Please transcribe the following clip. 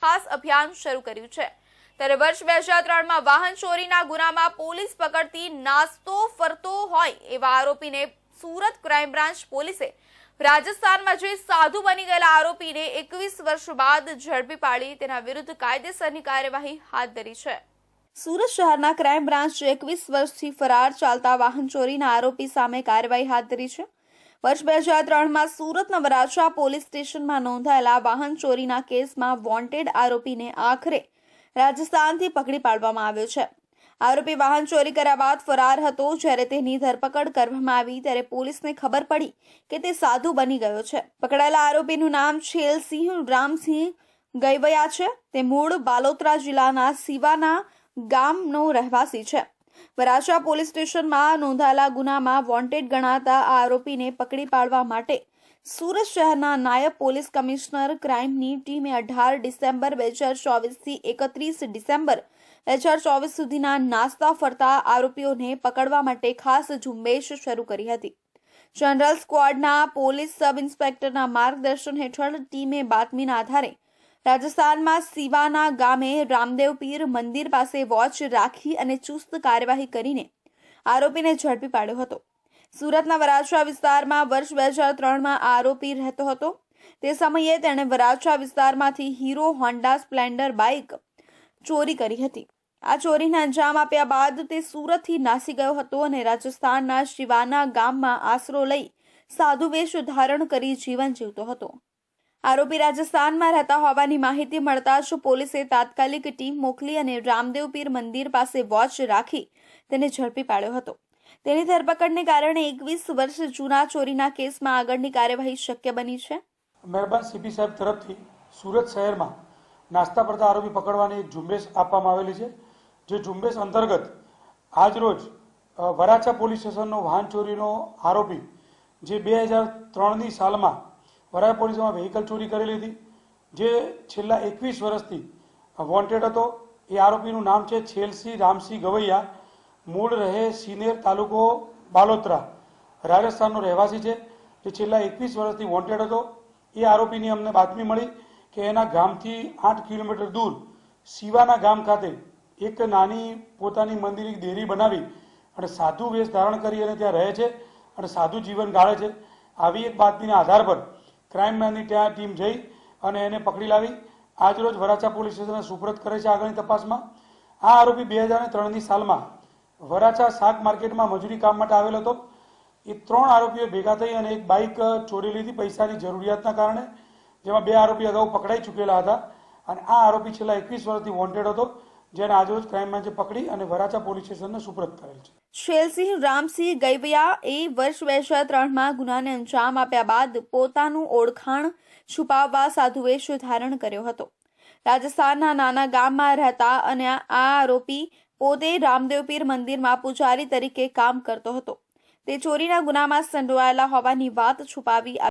ખાસ અભિયાન શરૂ કર્યું છે। ત્યારે વર્ષ 2003માં વાહન ચોરીના ગુનામાં પોલીસ પકડતી નાસ્તો ફરતો હોય એવા આરોપીને સુરત ક્રાઇમ બ્રાન્ચ પોલીસે રાજસ્થાનમાં જે સાધુ બની ગયેલા આરોપીને 21 વર્ષ બાદ ઝડપી પાડી તેના વિરુદ્ધ કાયદેસરની કાર્યવાહી હાથ ધરી છે। સુરત શહેરના ક્રાઇમ બ્રાન્ચે 21 વર્ષથી ફરાર ચાલતા વાહન ચોરીના આરોપી સામે કાર્યવાહી હાથ ધરી છે। વર્ષ 2003માં સુરતના વરાછા પોલીસ સ્ટેશનમાં નોંધાયેલા વાહન ચોરીના કેસમાં વોન્ટેડ આરોપીને આખરે રાજસ્થાનથી પકડી પાડવામાં આવ્યો છે। આરોપી વાહન ચોરી કર્યા બાદ ફરાર હતો। જ્યારે તેની ધરપકડ કરવામાં આવી ત્યારે પોલીસને ખબર પડી કે તે સાધુ બની ગયો છે। પકડાયેલા આરોપીનું નામ છેલસિંહ રામસિંહ ગઈવયા છે। તે મૂળ બાલોતરા જિલ્લાના સિવાના ગામનો રહેવાસી છે। વરાછા પોલીસ સ્ટેશનમાં નોંધાયેલા ગુનામાં વોન્ટેડ ગણાતા આ આરોપીને પકડી પાડવા માટે સુરત શહેરના નાયબ પોલીસ કમિશનર ક્રાઇમની ટીમે 18 ડિસેમ્બર 2024થી 31 ડિસેમ્બર 2024 સુધીના નાસ્તા ફરતા આરોપીઓને પકડવા માટે ખાસ ઝુંબેશ શરૂ કરી હતી। જનરલ સ્ક્વોડના પોલીસ સબ ઇન્સ્પેક્ટરના માર્ગદર્શન હેઠળ ટીમે બાતમીના આધારે રાજસ્થાનમાં સિવાના ગામે રામદેવ પીર મંદિર પાસે વોચ રાખી અને ચુસ્ત કાર્યવાહી કરીને આરોપીને ઝડપી પાડ્યો હતો। સુરતના વરાછા વિસ્તારમાં વર્ષ 2003માં આરોપી રહેતો હતો। તે સમયે તેણે વરાછા વિસ્તારમાંથી હીરો હોન્ડા સ્પ્લેન્ડર બાઇક ચોરી કરી હતી। આ ચોરીને અંજામ આપ્યા બાદ તે સુરતથી નાસી ગયો હતો અને રાજસ્થાનના શિવાના ગામમાં આશરો લઈ સાધુ વેશ ધારણ કરી જીવન જીવતો હતો। આરોપી રાજસ્થાનમાં રહેતા હોવાની માહિતી મળતા જ પોલીસે તાત્કાલિક ટીમ મોકલી અને રામદેવ પીર મંદિર પાસે વોચ રાખી તેને ઝડપી પાડ્યો હતો। તેની ધરપકડને કારણે 21 વર્ષ જૂના ચોરીના કેસમાં આગળની કાર્યવાહી શક્ય બની છે। મહેરબાન સીપી સાહેબ તરફથી સુરત શહેરમાં નાસ્તા પડતા આરોપી પકડવાની એક ઝુંબેશ આપવામાં આવેલી છે। જે ઝુંબેશ અંતર્ગત આજરોજ વરાછા પોલીસ સ્ટેશનનો વાહન ચોરીનો આરોપી જે 2003ની સાલમાં વરાછા પોલીસમાં વ્હીકલ ચોરી કરેલી હતી, જે છેલ્લા 21 વર્ષથી વોન્ટેડ હતો। એ આરોપીનું નામ છે છેલસિંહ રામસિંહ ગવૈયા, મૂળ રહે સિનેર, તાલુકો બાલોતરા, રાજસ્થાનનો રહેવાસી છે, જે છેલ્લા 21 વર્ષથી વોન્ટેડ હતો। એ આરોપીની અમને બાતમી મળી કે એના ગામથી 8 કિલોમીટર દૂર સિવાના ગામ ખાતે એક નાની પોતાની મંદિરની દેરી બનાવી અને સાધુ વેશ ધારણ કરી અને ત્યાં રહે છે અને સાધુ જીવન ગાળે છે। આવી એક બાતમીના આધાર પર ક્રાઇમની ત્યાં ટીમ જઈ અને એને પકડી લાવી આજરોજ વરાછા પોલીસ સ્ટેશનને સુપરત કરે છે આગળની તપાસમાં। આ આરોપી 2003ની સાલમાં વરાછા શાક માર્કેટમાં મજૂરી કામ માટે આવેલો હતો। એ 3 આરોપીઓ ભેગા થઈ અને એક બાઇક ચોરી લીધી પૈસાની જરૂરિયાતના કારણે, જેમાં 2 આરોપી અગાઉ પકડાઈ ચૂકેલા હતા અને આ આરોપી છેલ્લા 21 વર્ષથી વોન્ટેડ હતો, જેને આજરોજ ક્રાઇમ બ્રાન્ચે પકડી અને વરાછા પોલીસ સ્ટેશનને સુપરત કરેલ છે। છેલસિંહ રામસિંહ ગઈવયા એ વર્ષ 2003માં ગુનાને અંજામ આપ્યા બાદ પોતાનું ઓળખાણ છુપાવવા સાધુ વેશ ધારણ કર્યો હતો। રાજસ્થાનના નાના ગામમાં રહેતા અને આ આરોપી પોતે રામદેવ પીર મંદિરમાં પૂજારી તરીકે કામ કરતો હતો। તે ચોરીના ગુનામાં સંડોવાયેલા હોવાની વાત છુપાવી